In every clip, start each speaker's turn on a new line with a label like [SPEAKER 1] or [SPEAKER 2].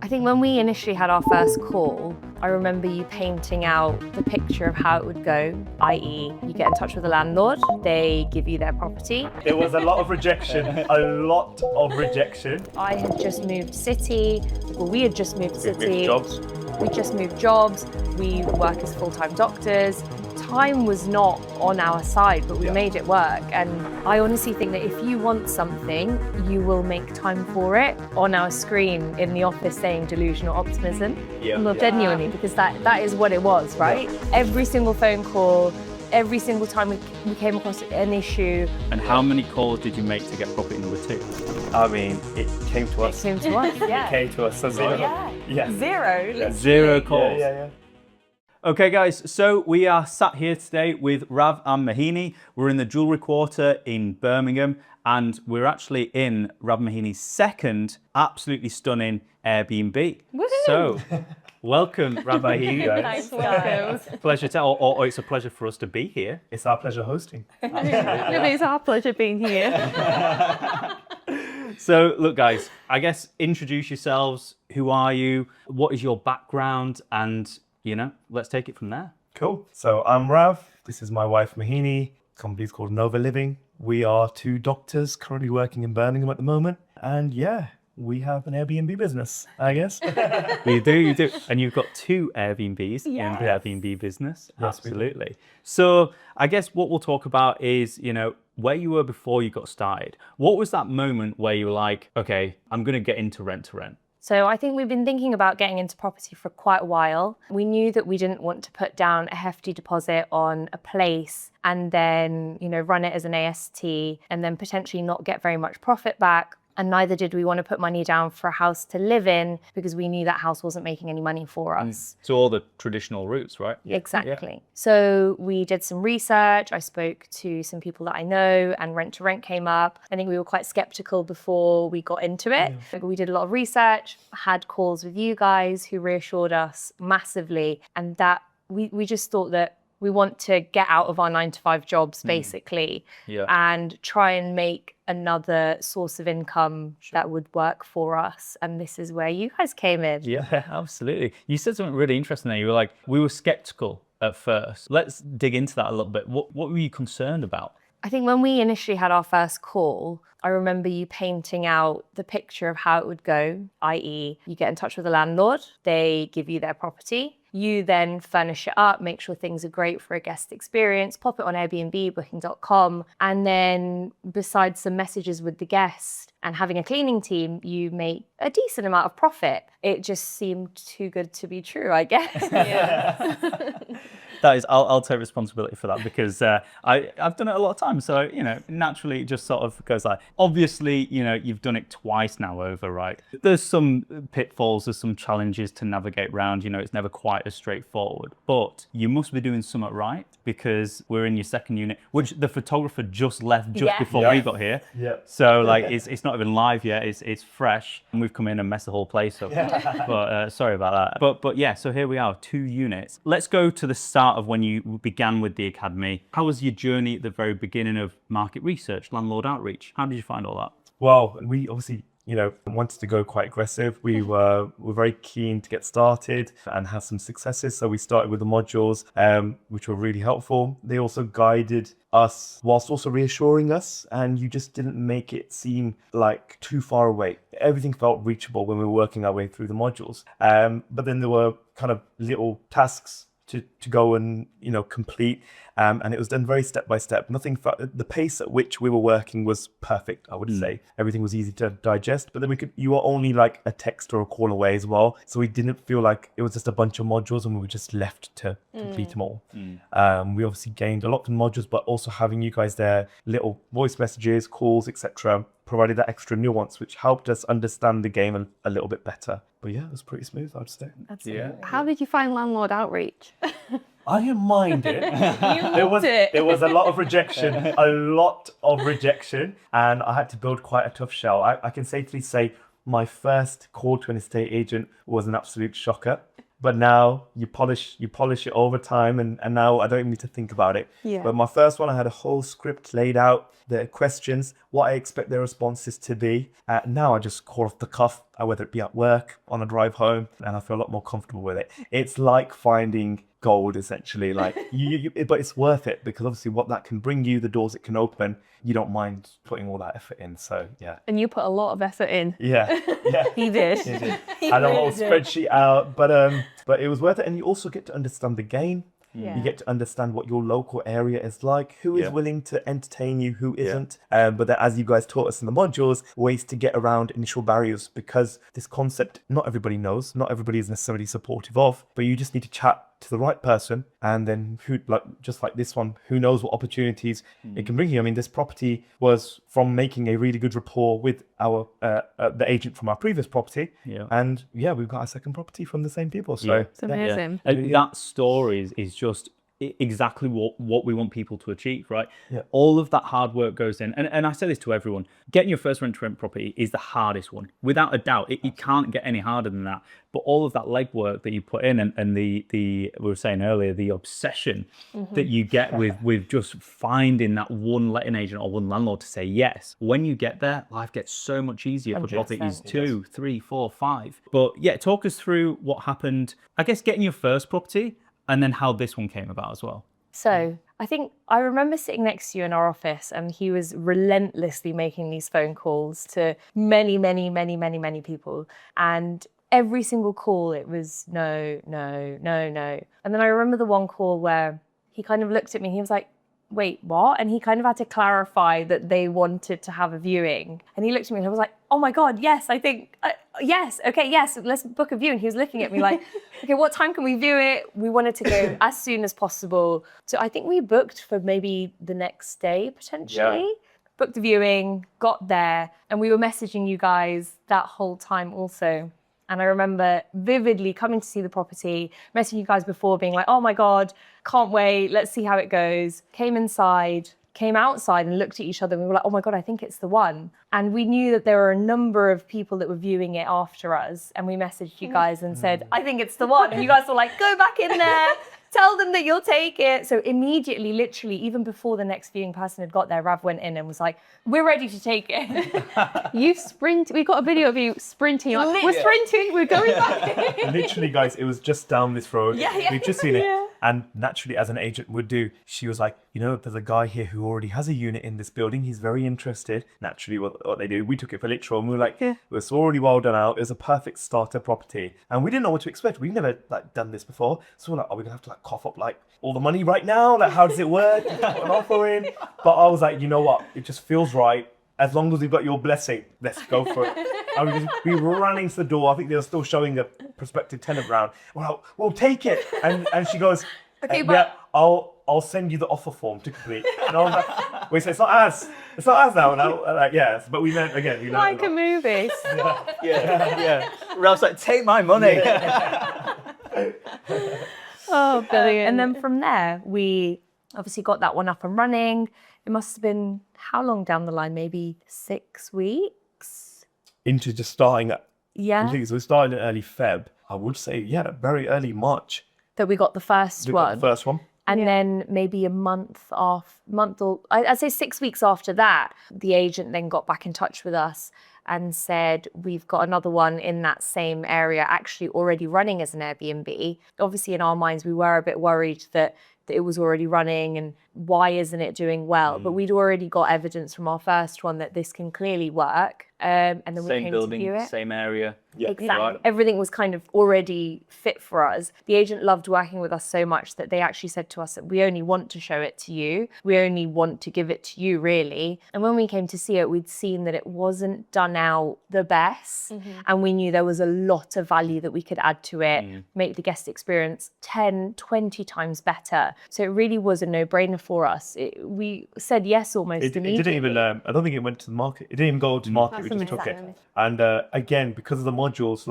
[SPEAKER 1] I think when we initially had our first call, I remember you painting out the picture of how it would go, i.e. you get in touch with the landlord, they give you their property.
[SPEAKER 2] There was a lot of rejection, a lot of rejection.
[SPEAKER 1] I had just moved city, well, we had just moved city. We just moved jobs, we work as full-time doctors. Time was not on our side, but we made it work. And I honestly think that if you want something, you will make time for it. On our screen in the office saying delusional optimism, genuinely, because that is what it was, right? Every single phone call, every single time we came across an issue.
[SPEAKER 3] And how many calls did you make to get property number 2?
[SPEAKER 2] I mean, it came to us.
[SPEAKER 1] It came to us, yeah.
[SPEAKER 2] It came to us, doesn't it?
[SPEAKER 1] Yeah. Zero.
[SPEAKER 3] Zero calls.
[SPEAKER 2] Yeah.
[SPEAKER 3] Okay guys, so we are sat here today with Rav and Mohini. We're in the Jewellery Quarter in Birmingham, and we're actually in Rav Mohini's second absolutely stunning Airbnb.
[SPEAKER 1] Woohoo!
[SPEAKER 3] So, welcome Rav Mohini.
[SPEAKER 1] Thanks, guys.
[SPEAKER 3] Pleasure to, or it's a pleasure for us to be here.
[SPEAKER 2] It's our pleasure hosting.
[SPEAKER 1] It's our pleasure being here.
[SPEAKER 3] So look guys, I guess introduce yourselves. Who are you? What is your background? And let's take it from there.
[SPEAKER 2] Cool. So I'm Rav. This is my wife Mohini. Company's called Nova Living. We are 2 doctors currently working in Birmingham at the moment. And we have an Airbnb business, I guess.
[SPEAKER 3] You do. And you've got 2 Airbnbs in the Airbnb business.
[SPEAKER 2] Yes,
[SPEAKER 3] absolutely. So I guess what we'll talk about is, where you were before you got started. What was that moment where you were like, okay, I'm going to get into rent to rent?
[SPEAKER 1] So I think we've been thinking about getting into property for quite a while. We knew that we didn't want to put down a hefty deposit on a place and then, run it as an AST and then potentially not get very much profit back. And neither did we want to put money down for a house to live in because we knew that house wasn't making any money for us.
[SPEAKER 3] So all the traditional routes, right?
[SPEAKER 1] Exactly. Yeah. So we did some research. I spoke to some people that I know and rent to rent came up. I think we were quite skeptical before we got into it. Yeah. We did a lot of research, had calls with you guys who reassured us massively. And that we just thought that we want to get out of our 9-to-5 jobs basically and try and make another source of income that would work for us. And this is where you guys came in.
[SPEAKER 3] Yeah, absolutely. You said something really interesting there. You were like, we were skeptical at first. Let's dig into that a little bit. What were you concerned about?
[SPEAKER 1] I think when we initially had our first call, I remember you painting out the picture of how it would go, i.e. you get in touch with the landlord, they give you their property. You then furnish it up, make sure things are great for a guest experience, pop it on Airbnb, booking.com. And then besides some messages with the guest and having a cleaning team, you make a decent amount of profit. It just seemed too good to be true, I guess.
[SPEAKER 3] That is, I'll take responsibility for that because I've done it a lot of times. So, naturally it just sort of goes like, obviously, you've done it twice now over, right? There's some pitfalls, there's some challenges to navigate around, it's never quite as straightforward, but you must be doing something right because we're in your second unit, which the photographer just left before we got here. Yeah. So it's not even live yet, it's fresh and we've come in and messed the whole place up. But sorry about that. But yeah, so here we are, 2 units. Let's go to the start of when you began with the academy. How was your journey at the very beginning of market research, landlord outreach? How did you find all that?
[SPEAKER 2] Well, we obviously, wanted to go quite aggressive. We were very keen to get started and have some successes. So we started with the modules, which were really helpful. They also guided us whilst also reassuring us, and you just didn't make it seem like too far away. Everything felt reachable when we were working our way through the modules. But then there were kind of little tasks to go and complete, and it was done very step by step. The pace at which we were working was perfect, I would say. Everything was easy to digest, but then you were only like a text or a call away as well, so we didn't feel like it was just a bunch of modules and we were just left to complete them all. We obviously gained a lot from modules, but also having you guys there, little voice messages, calls, etc., provided that extra nuance, which helped us understand the game a little bit better. But yeah, it was pretty smooth, I'd say.
[SPEAKER 1] Absolutely. Yeah. How did you find landlord outreach?
[SPEAKER 2] I didn't mind it.
[SPEAKER 1] There
[SPEAKER 2] was a lot of rejection, and I had to build quite a tough shell. I can safely say my first call to an estate agent was an absolute shocker. But now you polish it over time, and now I don't even need to think about it. Yeah. But my first one, I had a whole script laid out, the questions, what I expect their responses to be. Now I just call off the cuff, whether it be at work, on a drive home, and I feel a lot more comfortable with it. It's like finding gold, essentially. Like, but it's worth it because obviously what that can bring you, the doors it can open, you don't mind putting all that effort in. So yeah.
[SPEAKER 4] And you put a lot of effort in.
[SPEAKER 2] Yeah.
[SPEAKER 4] He did.
[SPEAKER 2] It did. I had a whole spreadsheet out, but it was worth it, and you also get to understand the game.
[SPEAKER 1] Yeah.
[SPEAKER 2] You get to understand what your local area is like, who is willing to entertain you, who isn't. But then, as you guys taught us in the modules, ways to get around initial barriers, because this concept, not everybody knows, not everybody is necessarily supportive of, but you just need to chat to the right person, and then who, like just like this one, who knows what opportunities it can bring you. I mean, this property was from making a really good rapport with our the agent from our previous property, and we've got our second property from the same people. So
[SPEAKER 4] It's amazing.
[SPEAKER 3] And that story is just exactly what we want people to achieve, right?
[SPEAKER 2] Yeah.
[SPEAKER 3] All of that hard work goes in, and I say this to everyone: getting your first rent-to-rent property is the hardest one, without a doubt. It can't get any harder than that. But all of that legwork that you put in, and the we were saying earlier, the obsession that you get with just finding that one letting agent or one landlord to say yes. When you get there, life gets so much easier for properties 2, 3, 4, 5. But yeah, talk us through what happened. I guess getting your first property, and then how this one came about as well.
[SPEAKER 1] So I think I remember sitting next to you in our office, and he was relentlessly making these phone calls to many, many, many, many, many people. And every single call, it was no, no, no, no. And then I remember the one call where he kind of looked at me, he was like, wait, what? And he kind of had to clarify that they wanted to have a viewing. And he looked at me and I was like, oh my God, yes, I think, yes, okay, yes, let's book a viewing. He was looking at me like, okay, what time can we view it? We wanted to go as soon as possible. So I think we booked for maybe the next day, potentially.
[SPEAKER 2] Yeah.
[SPEAKER 1] Booked the viewing, got there, and we were messaging you guys that whole time also. And I remember vividly coming to see the property, messaging you guys before, being like, oh my God, can't wait, let's see how it goes. Came inside, came outside and looked at each other and we were like, oh my God, I think it's the one. And we knew that there were a number of people that were viewing it after us. And we messaged you guys and said, I think it's the one. And you guys were like, go back in there. Tell them that you'll take it. So immediately, literally, even before the next viewing person had got there, Rav went in and was like, we're ready to take it.
[SPEAKER 4] You sprint. We got a video of you sprinting. You're like, we're sprinting. We're going back.
[SPEAKER 2] Literally, guys, it was just down this road.
[SPEAKER 1] Yeah.
[SPEAKER 2] We've just seen it. And naturally, as an agent would do, she was like, you know, there's a guy here who already has a unit in this building. He's very interested. Naturally, what they do, we took it for literal and we were like, it's already well done out. It was a perfect starter property. And we didn't know what to expect. We've never done this before. So we're like, are we going to have to cough up all the money right now? Like, how does it work? You put an offer in. But I was like, you know what? It just feels right. As long as we've got your blessing, let's go for it. And we were running to the door. I think they were still showing a prospective tenant round. Well, we'll take it. And she goes,
[SPEAKER 1] Okay,
[SPEAKER 2] yeah, I'll send you the offer form to complete. And I was like, wait, so it's not as now. And I'm like, yes, but we learned
[SPEAKER 4] Like a movie.
[SPEAKER 3] Yeah. Ralph's like, take my money.
[SPEAKER 4] Oh, brilliant.
[SPEAKER 1] And then from there, we obviously got that one up and running. It must have been how long down the line? Maybe 6 weeks?
[SPEAKER 2] Into just starting at
[SPEAKER 1] Yeah.
[SPEAKER 2] So we started in early Feb. I would say, very early March.
[SPEAKER 1] That we got the first
[SPEAKER 2] We
[SPEAKER 1] one.
[SPEAKER 2] got the first one.
[SPEAKER 1] And then maybe I'd say 6 weeks after that, the agent then got back in touch with us and said, we've got another one in that same area actually already running as an Airbnb. Obviously in our minds, we were a bit worried that it was already running and why isn't it doing well? But we'd already got evidence from our first one that this can clearly work. And then we
[SPEAKER 3] Same
[SPEAKER 1] came
[SPEAKER 3] building,
[SPEAKER 1] to view it.
[SPEAKER 3] same area.
[SPEAKER 2] Yeah.
[SPEAKER 1] Exactly.
[SPEAKER 3] Right.
[SPEAKER 1] Everything was kind of already fit for us. The agent loved working with us so much that they actually said to us that we only want to show it to you. We only want to give it to you, really. And when we came to see it, we'd seen that it wasn't done out the best. And we knew there was a lot of value that we could add to it, make the guest experience 10, 20 times better. So it really was a no-brainer for us. We said yes almost
[SPEAKER 2] It
[SPEAKER 1] immediately.
[SPEAKER 2] didn't even, I don't think it went to the market. It didn't even go to market. We just took it. And again, because of the modules,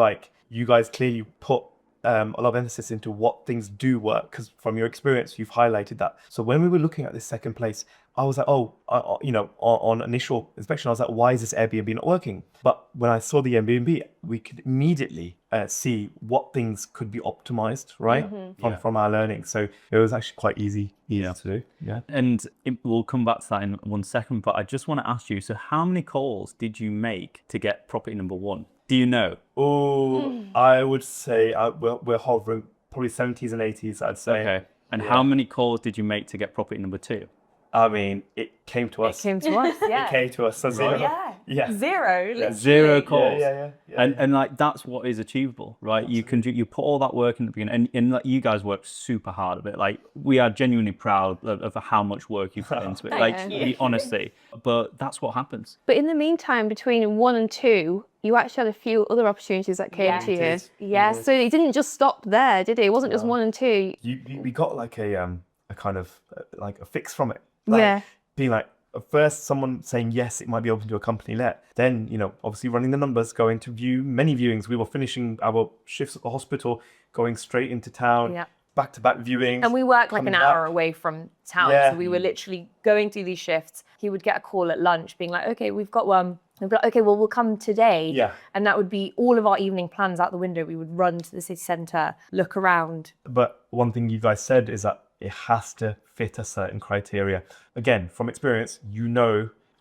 [SPEAKER 2] you guys clearly put a lot of emphasis into what things do work, because from your experience, you've highlighted that. So when we were looking at this second place, I was like, on initial inspection, I was like, why is this Airbnb not working? But when I saw the Airbnb, we could immediately see what things could be optimized, right? From our learning. So it was actually quite easy to do. Yeah.
[SPEAKER 3] And we'll come back to that in 1 second, but I just want to ask you, so how many calls did you make to get property number 1? Do you know?
[SPEAKER 2] Oh, I would say we're hovering probably 70s and 80s, I'd say.
[SPEAKER 3] Okay. And how many calls did you make to get property number 2?
[SPEAKER 2] I mean, it came to us.
[SPEAKER 1] It came to us, yeah.
[SPEAKER 2] It came to us. So zero.
[SPEAKER 1] Yeah. Zero. literally.
[SPEAKER 3] 0 calls.
[SPEAKER 2] Yeah.
[SPEAKER 3] And like that's what is achievable, right?
[SPEAKER 2] Absolutely.
[SPEAKER 3] You put all that work in the beginning, and like, you guys worked super hard at it. Like we are genuinely proud of how much work you put into it. Like honestly, but that's what happens.
[SPEAKER 4] But in the meantime, between 1 and 2, you actually had a few other opportunities that came to you.
[SPEAKER 1] Yes.
[SPEAKER 4] So it didn't just stop there, did it? It wasn't just 1 and 2.
[SPEAKER 2] We got like a kind of like a fix from it. Like,
[SPEAKER 4] Yeah.
[SPEAKER 2] Being like, at first someone saying yes, it might be open to a company let. Then, obviously running the numbers, going to many viewings. We were finishing our shifts at the hospital, going straight into town, back-to-back viewings.
[SPEAKER 1] And we worked like an
[SPEAKER 2] coming
[SPEAKER 1] hour
[SPEAKER 2] back.
[SPEAKER 1] away from town.
[SPEAKER 2] Yeah.
[SPEAKER 1] So we were literally going through these shifts. He would get a call at lunch being like, okay, we've got one. We'd be like, okay, well, we'll come today.
[SPEAKER 2] Yeah.
[SPEAKER 1] And that would be all of our evening plans out the window. We would run to the city centre, look around.
[SPEAKER 2] But one thing you guys said is that it has to fit a certain criteria. Again, from experience,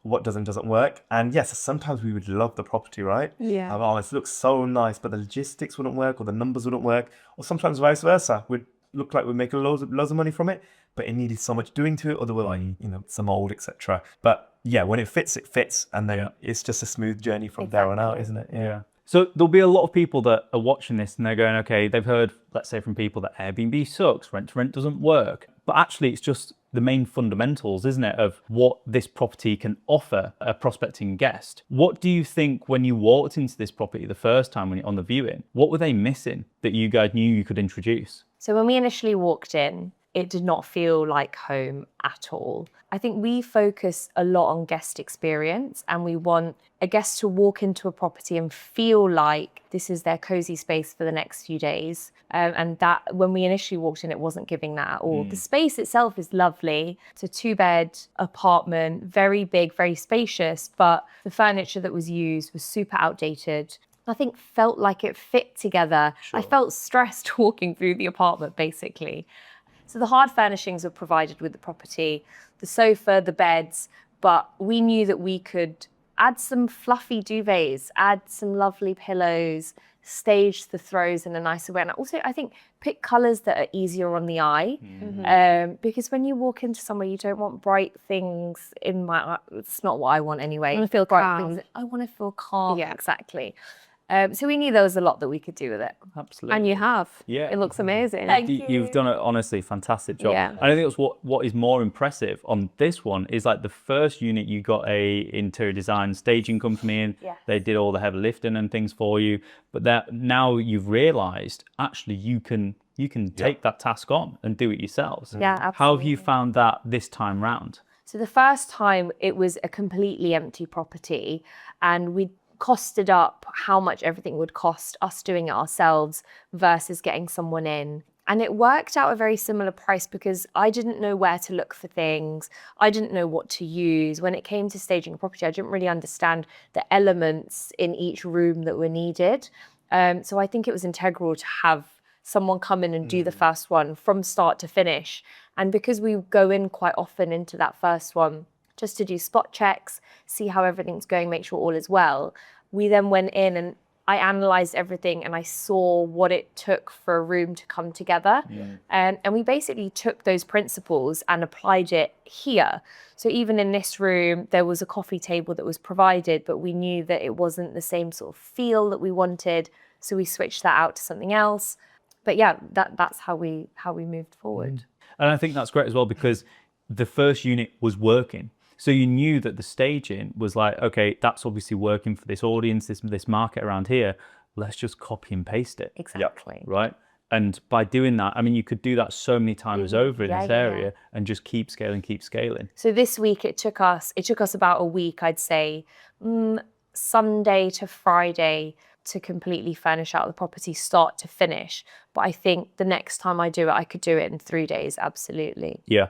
[SPEAKER 2] what does and doesn't work. And yes, sometimes we would love the property, right?
[SPEAKER 4] Yeah.
[SPEAKER 2] Oh, it looks so nice, but the logistics wouldn't work or the numbers wouldn't work. Or sometimes vice versa. We'd look like we're making loads of money from it, but it needed so much doing to it, or there were like, some old, etc. But yeah, when it fits, and then it's just a smooth journey from there on out, isn't it?
[SPEAKER 3] Yeah. So there'll be a lot of people that are watching this and they're going, okay, they've heard, let's say from people that Airbnb sucks, rent to rent doesn't work. But actually it's just the main fundamentals, isn't it, of what this property can offer a prospecting guest. What do you think when you walked into this property the first time when you're on the viewing, what were they missing that you guys knew you could introduce?
[SPEAKER 1] So when we initially walked in, it did not feel like home at all. I think we focus a lot on guest experience, and we want a guest to walk into a property and feel like this is their cozy space for the next few days. And that when we initially walked in, it wasn't giving that at all. The space itself is lovely. It's a 2-bed apartment, very big, very spacious, but the furniture that was used was super outdated. Nothing felt like it fit together.
[SPEAKER 2] Sure.
[SPEAKER 1] I felt stressed walking through the apartment, basically. So the hard furnishings were provided with the property, the sofa, the beds, but we knew that we could add some fluffy duvets, add some lovely pillows, stage the throws in a nicer way. And also, I think, pick colours that are easier on the eye. Because when you walk into somewhere, you don't want bright things in my... It's not what I want anyway.
[SPEAKER 4] I want to feel
[SPEAKER 1] bright
[SPEAKER 4] calm.
[SPEAKER 1] things. I want to feel calm,
[SPEAKER 4] Yeah.
[SPEAKER 1] exactly. So we knew there was a lot that we could do with it.
[SPEAKER 3] Absolutely.
[SPEAKER 4] And you have.
[SPEAKER 3] Yeah.
[SPEAKER 4] It looks amazing.
[SPEAKER 3] You've done a honestly fantastic job.
[SPEAKER 4] Yeah.
[SPEAKER 3] And I think that's what is more impressive on this one is like the first unit you got a interior design staging company in.
[SPEAKER 1] Yes.
[SPEAKER 3] They did all the heavy lifting and things for you. But that now you've realised actually you can take that task on and do it yourselves.
[SPEAKER 1] Yeah, absolutely.
[SPEAKER 3] How have you found that this time round?
[SPEAKER 1] So the first time it was a completely empty property, and we costed up how much everything would cost us doing it ourselves versus getting someone in. And it worked out a very similar price because I didn't know where to look for things. I didn't know what to use. When it came to staging a property, I didn't really understand the elements in each room that were needed. So I think it was integral to have someone come in and do the first one from start to finish. And because we go in quite often into that first one, just to do spot checks, see how everything's going, make sure all is well. We then went in and I analysed everything and I saw what it took for a room to come together. And we basically took those principles and applied it here. So even in this room, there was a coffee table that was provided, but we knew that it wasn't the same sort of feel that we wanted. So we switched that out to something else. But yeah, that's how we moved forward.
[SPEAKER 3] And I think that's great as well because the first unit was working. So you knew that the staging was like, okay, that's obviously working for this audience, this market around here. Let's just copy and paste it.
[SPEAKER 1] Exactly.
[SPEAKER 3] Right? And by doing that, I mean, you could do that so many times over in this area and just keep scaling. So
[SPEAKER 1] this week it took us about a week, I'd say, Sunday to Friday to completely furnish out the property, start to finish. But I think the next time I do it, I could do it in 3 days, absolutely.
[SPEAKER 3] Yeah.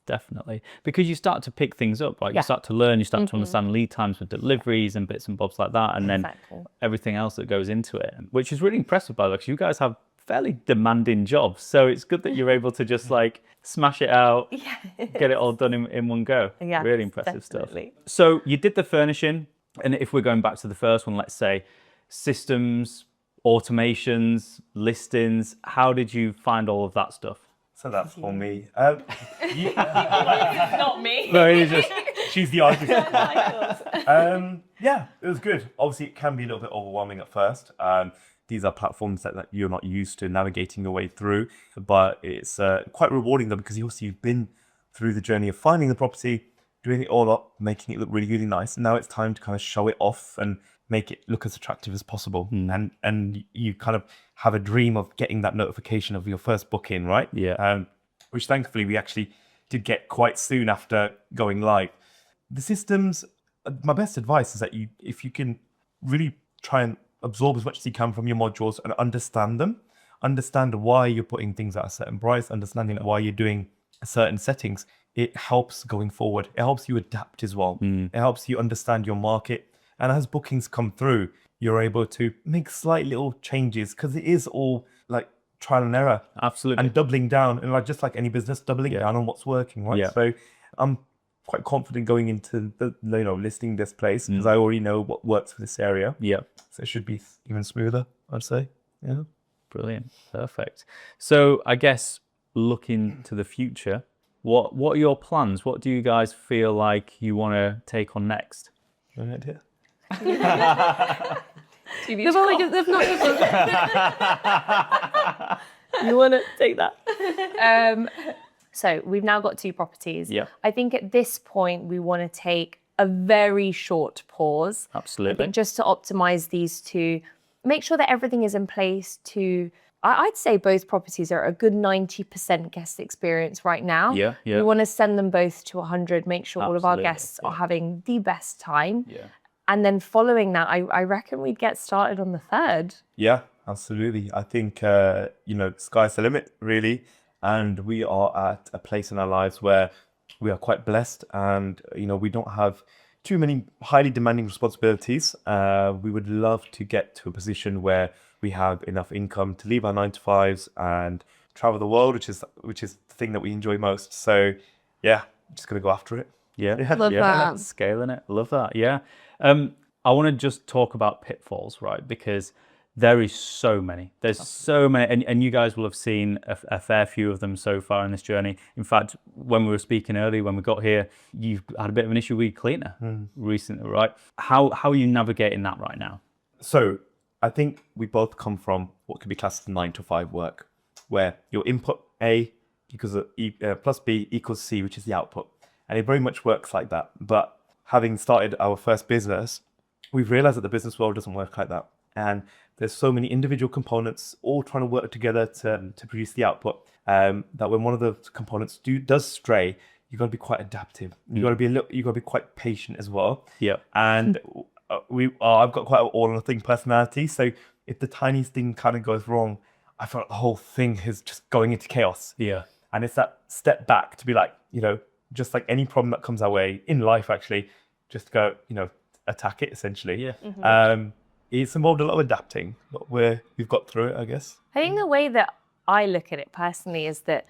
[SPEAKER 3] Definitely. Because you start to pick things up, right? You start to learn, you start to understand lead times for deliveries and bits and bobs like that, and then everything else that goes into it, which is really impressive, by the way, because you guys have fairly demanding jobs. So it's good that you're able to just like smash it out, get it all done in one go.
[SPEAKER 1] Yeah,
[SPEAKER 3] really impressive
[SPEAKER 1] definitely.
[SPEAKER 3] stuff. So you did the furnishing, and if we're going back to the first one, let's say, systems, automations, listings. How did you find all of that stuff?
[SPEAKER 2] So that's for me.
[SPEAKER 1] Not me.
[SPEAKER 3] No, it's just
[SPEAKER 2] She's the artist. Yeah, it was good. Obviously, it can be a little bit overwhelming at first. These are platforms that you're not used to navigating your way through, but it's quite rewarding though, because you've been through the journey of finding the property, doing it all up, making it look really, really nice. And now it's time to kind of show it off and make it look as attractive as possible. And you kind of have a dream of getting that notification of your first booking, right?
[SPEAKER 3] Yeah.
[SPEAKER 2] Which thankfully we actually did get quite soon after going live. The systems, my best advice is that if you can really try and absorb as much as you can from your modules and understand them, understand why you're putting things at a certain price, understanding why you're doing certain settings, it helps going forward. It helps you adapt as well. It helps you understand your market. And as bookings come through, you're able to make slight little changes, because it is all like trial and error.
[SPEAKER 3] Absolutely.
[SPEAKER 2] And doubling down, and just like any business, doubling down on what's working, right?
[SPEAKER 3] Yeah.
[SPEAKER 2] So I'm quite confident going into the listing this place, because I already know what works for this area.
[SPEAKER 3] Yeah.
[SPEAKER 2] So it should be even smoother, I'd say. Yeah.
[SPEAKER 3] Brilliant. Perfect. So I guess looking to the future, what are your plans? What do you guys feel like you want to take on next?
[SPEAKER 2] Any idea?
[SPEAKER 4] They've not
[SPEAKER 1] You want to take that? So we've now got 2 properties.
[SPEAKER 3] Yeah.
[SPEAKER 1] I think at this point we want to take a very short pause. I
[SPEAKER 3] Absolutely.
[SPEAKER 1] think just to optimize these 2, make sure that everything is in place to, I'd say both properties are a good 90% guest experience right now.
[SPEAKER 3] Yeah, yeah.
[SPEAKER 1] We want to send them both to 100, make sure all of our
[SPEAKER 3] Absolutely,
[SPEAKER 1] guests are having the best time.
[SPEAKER 3] Yeah.
[SPEAKER 1] And then following that, I reckon we'd get started on the 3rd.
[SPEAKER 2] Yeah, absolutely. I think, sky's the limit, really. And we are at a place in our lives where we are quite blessed, and, we don't have too many highly demanding responsibilities. We would love to get to a position where we have enough income to leave our 9-to-5s and travel the world, which is the thing that we enjoy most. So yeah, just going to go after it.
[SPEAKER 3] Yeah.
[SPEAKER 4] Love that.
[SPEAKER 3] Scaling it. Love that. Yeah. I want to just talk about pitfalls, right? Because there is so many. There's so many, and you guys will have seen a fair few of them so far in this journey. In fact, when we were speaking earlier, when we got here, you've had a bit of an issue with your cleaner recently, right? How are you navigating that right now?
[SPEAKER 2] So I think we both come from what could be classed as 9-to-5 work, where your input A equals plus B equals C, which is the output. And it very much works like that. But having started our first business, we've realized that the business world doesn't work like that. And there's so many individual components all trying to work together to produce the output, that when one of the components does stray, you've got to be quite adaptive. You've got to be quite patient as well.
[SPEAKER 3] Yeah.
[SPEAKER 2] And I've got quite an all or nothing personality. So if the tiniest thing kind of goes wrong, I feel like the whole thing is just going into chaos.
[SPEAKER 3] Yeah.
[SPEAKER 2] And it's that step back to be like, just like any problem that comes our way in life, actually, just go, attack it essentially.
[SPEAKER 3] Yeah.
[SPEAKER 2] It's involved a lot of adapting, but we've got through it, I guess.
[SPEAKER 1] I think the way that I look at it personally is that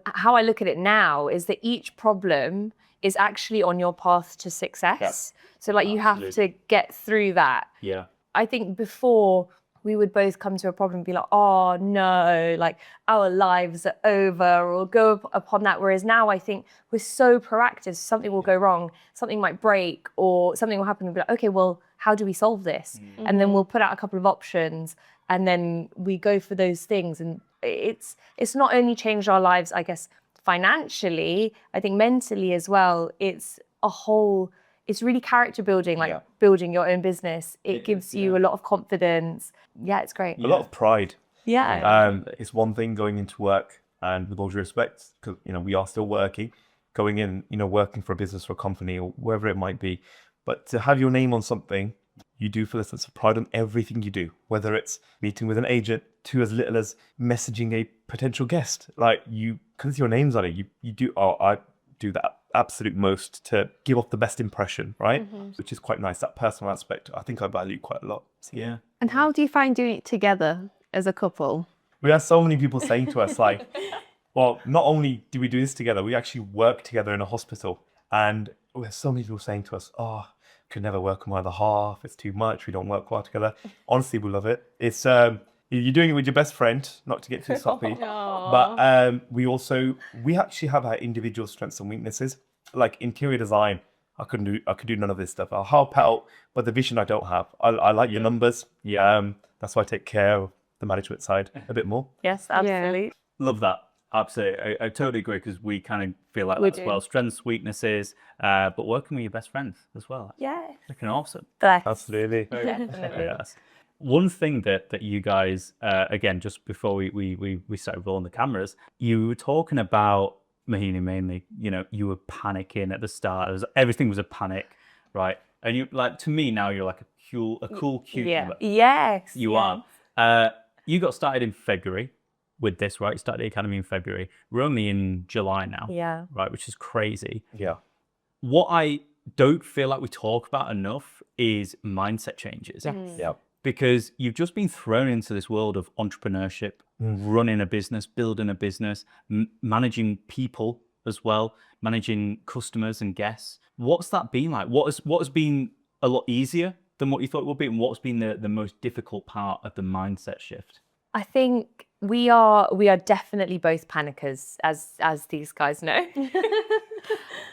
[SPEAKER 1] how I look at it now is that each problem is actually on your path to success. Yeah. So like you have to get through that.
[SPEAKER 3] Yeah.
[SPEAKER 1] I think before we would both come to a problem and be like, oh no, like our lives are over, or go upon that. Whereas now I think we're so proactive, something will go wrong, something might break, or something will happen and be like, okay, well, how do we solve this? And then we'll put out a couple of options and then we go for those things. And it's not only changed our lives, I guess, financially, I think mentally as well. It's really character building, like building your own business. It gives you a lot of confidence. Yeah, it's great.
[SPEAKER 2] A lot of pride.
[SPEAKER 1] Yeah.
[SPEAKER 2] It's one thing going into work, and with all due respect, because we are still working, going in, working for a business or a company or wherever it might be. But to have your name on something, you do feel a sense of pride on everything you do, whether it's meeting with an agent to as little as messaging a potential guest. Like because your name's on it, you do. I do that absolute most to give off the best impression, right? Which is quite nice. That personal aspect, I think I value quite a lot. So, yeah.
[SPEAKER 4] And how do you find doing it together as a couple?
[SPEAKER 2] We have so many people saying to us, like, well, not only do we do this together, we actually work together in a hospital. And we have so many people saying to us, oh, could never work on my other half. It's too much. We don't work well together. Honestly, we love it. It's you're doing it with your best friend, not to get too soppy. But we actually have our individual strengths and weaknesses. Like interior design, I could do none of this stuff. I'll help out, but the vision I don't have. I like your numbers. That's why I take care of the management side a bit more.
[SPEAKER 1] Yes, absolutely.
[SPEAKER 3] Love that. Absolutely. I totally agree because we kind of feel like that as well. Strengths, weaknesses, but working with your best friends as well.
[SPEAKER 1] Yeah.
[SPEAKER 3] Freaking awesome.
[SPEAKER 1] Bless.
[SPEAKER 2] Absolutely.
[SPEAKER 1] Definitely.
[SPEAKER 3] Yes. One thing that you guys, again, just before we started rolling the cameras, you were talking about Mohini mainly, you were panicking at the start. Everything was a panic, right? And you, like, to me now, you're like a cool, cute.
[SPEAKER 1] Yes.
[SPEAKER 3] You are. You got started in February with this, right? You started the academy in February. We're only in July now.
[SPEAKER 1] Yeah.
[SPEAKER 3] Right, which is crazy.
[SPEAKER 2] Yeah.
[SPEAKER 3] What I don't feel like we talk about enough is mindset changes.
[SPEAKER 2] Yeah.
[SPEAKER 3] Because you've just been thrown into this world of entrepreneurship, running a business, building a business, managing people as well, managing customers and guests. What's that been like? What has been a lot easier than what you thought it would be, and what's been the most difficult part of the mindset shift?
[SPEAKER 1] I think we are definitely both panickers, as these guys know.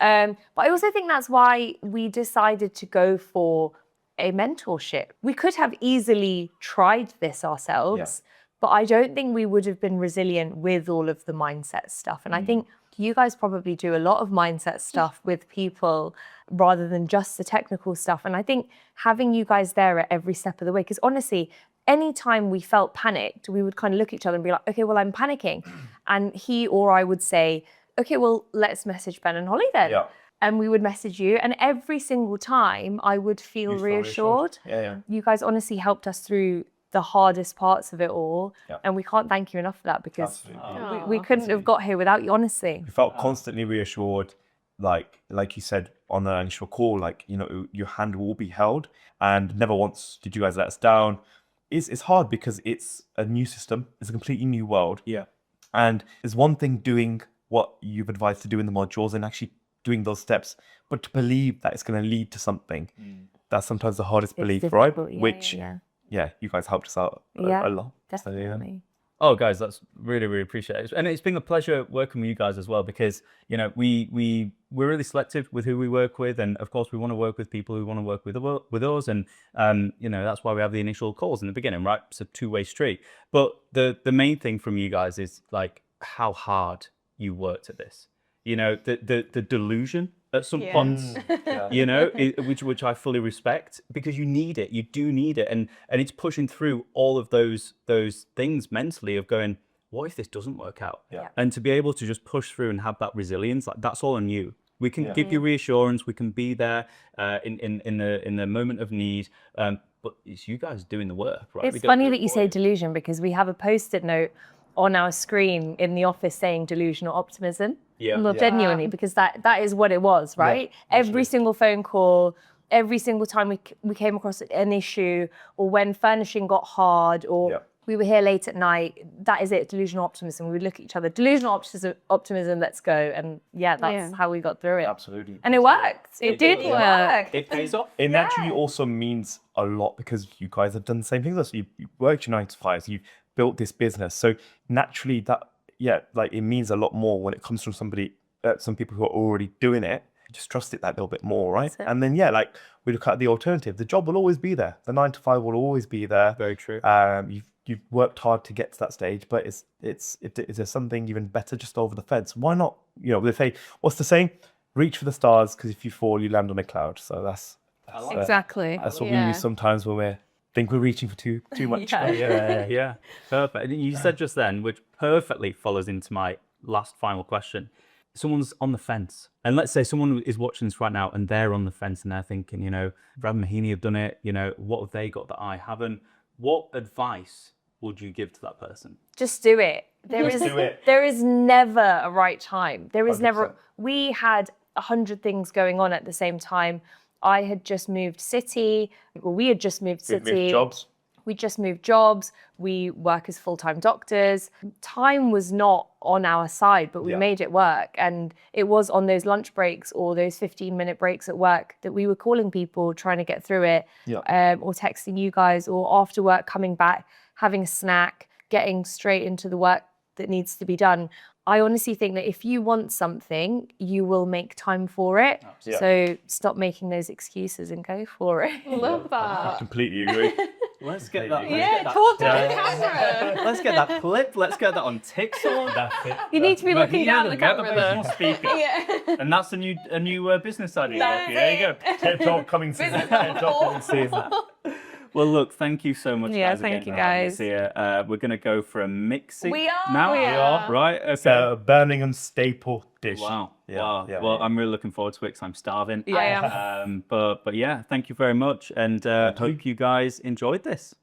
[SPEAKER 1] But I also think that's why we decided to go for a mentorship. We could have easily tried this ourselves, but I don't think we would have been resilient with all of the mindset stuff. And I think you guys probably do a lot of mindset stuff with people rather than just the technical stuff. And I think having you guys there at every step of the way, because honestly, anytime we felt panicked, we would kind of look at each other and be like, okay, well, I'm panicking. And he or I would say, okay, well, let's message Ben and Holly then.
[SPEAKER 2] Yeah.
[SPEAKER 1] And we would message you. And every single time I would feel reassured. You guys honestly helped us through the hardest parts of it all.
[SPEAKER 2] Yeah.
[SPEAKER 1] And we can't thank you enough for that, because we couldn't have got here without you, honestly.
[SPEAKER 2] We felt constantly reassured, like you said on the initial call, like, your hand will be held, and never once did you guys let us down. It's hard because it's a new system. It's a completely new world.
[SPEAKER 3] Yeah.
[SPEAKER 2] And there's one thing doing what you've advised to do in the modules and actually doing those steps, but to believe that it's going to lead to something, that's sometimes the hardest belief, right? Which, you guys helped us out a lot.
[SPEAKER 1] Definitely.
[SPEAKER 3] Oh, guys, that's really, really appreciate it. And it's been a pleasure working with you guys as well, because, we're really selective with who we work with. And of course, we want to work with people who want to work with us. And, that's why we have the initial calls in the beginning, right? It's a two-way street. But the main thing from you guys is like how hard you worked at this. The delusion at some points, which I fully respect, because you need it. You do need it. And it's pushing through all of those things mentally of going, what if this doesn't work out?
[SPEAKER 2] Yeah.
[SPEAKER 3] And to be able to just push through and have that resilience, like, that's all on you. We can give you reassurance. We can be there in the moment of need. But it's you guys doing the work, right?
[SPEAKER 1] It's funny that you say delusion, because we have a post-it note on our screen in the office saying delusional optimism. Genuinely, because that is what it was, right? Every single phone call, every single time we came across an issue, or when furnishing got hard, or we were here late at night, that is it, delusional optimism. We would look at each other, delusional optimism, let's go. And that's how we got through it.
[SPEAKER 2] Absolutely.
[SPEAKER 1] And it worked. It did work.
[SPEAKER 3] It pays off.
[SPEAKER 2] It naturally also means a lot, because you guys have done the same thing as us. You worked your 9 to 5s, you've built this business. So naturally that, it means a lot more when it comes from some people who are already doing it. Just trust it that little bit more, right? And then, we look at the alternative. The job will always be there. The 9 to 5 will always be there.
[SPEAKER 3] Very true.
[SPEAKER 2] You've worked hard to get to that stage, but is there something even better just over the fence? Why not? They say, what's the saying? Reach for the stars, because if you fall, you land on a cloud. So that's
[SPEAKER 4] exactly.
[SPEAKER 2] That's what we use sometimes when we think we're reaching for too much.
[SPEAKER 3] Yeah. Perfect. And you said just then, which perfectly follows into my last final question. Someone's on the fence, and let's say someone is watching this right now and they're on the fence and they're thinking, Rav Mohini have done it. What have they got that I haven't? What advice would you give to that person?
[SPEAKER 1] Just do it. There is never a right time. There is 100%. Never. We had 100 things going on at the same time. I had just moved city. Well, we had just moved city.
[SPEAKER 2] Jobs.
[SPEAKER 1] We just moved jobs. We work as full-time doctors. Time was not on our side, but we made it work. And it was on those lunch breaks or those 15-minute breaks at work that we were calling people, trying to get through it, or texting you guys, or after work coming back, having a snack, getting straight into the work that needs to be done. I honestly think that if you want something, you will make time for it. So stop making those excuses and go for it.
[SPEAKER 4] Love that.
[SPEAKER 2] I completely agree.
[SPEAKER 3] Let's get that.
[SPEAKER 4] Talk to the camera.
[SPEAKER 3] Let's get that clip. Let's get that on TikTok.
[SPEAKER 2] That's it.
[SPEAKER 4] You need to be looking down at the camera
[SPEAKER 3] motivational
[SPEAKER 4] though.
[SPEAKER 3] speaker. And that's a new business idea. There you go.
[SPEAKER 2] TED Talk coming soon. TED Talk coming soon.
[SPEAKER 3] Well, look, thank you so much.
[SPEAKER 1] Yeah,
[SPEAKER 3] guys,
[SPEAKER 1] thank
[SPEAKER 3] again
[SPEAKER 1] you,
[SPEAKER 3] for having us
[SPEAKER 1] guys.
[SPEAKER 3] here. We're going to go for a mixing.
[SPEAKER 1] We are.
[SPEAKER 3] Now?
[SPEAKER 1] We
[SPEAKER 4] are.
[SPEAKER 3] Right? Okay.
[SPEAKER 2] It's a Birmingham staple dish.
[SPEAKER 3] Wow.
[SPEAKER 2] Yeah,
[SPEAKER 3] Wow.
[SPEAKER 2] yeah.
[SPEAKER 3] Well, I'm really looking forward to it because I'm starving.
[SPEAKER 4] Yeah.
[SPEAKER 3] But yeah, thank you very much. And hope you guys enjoyed this.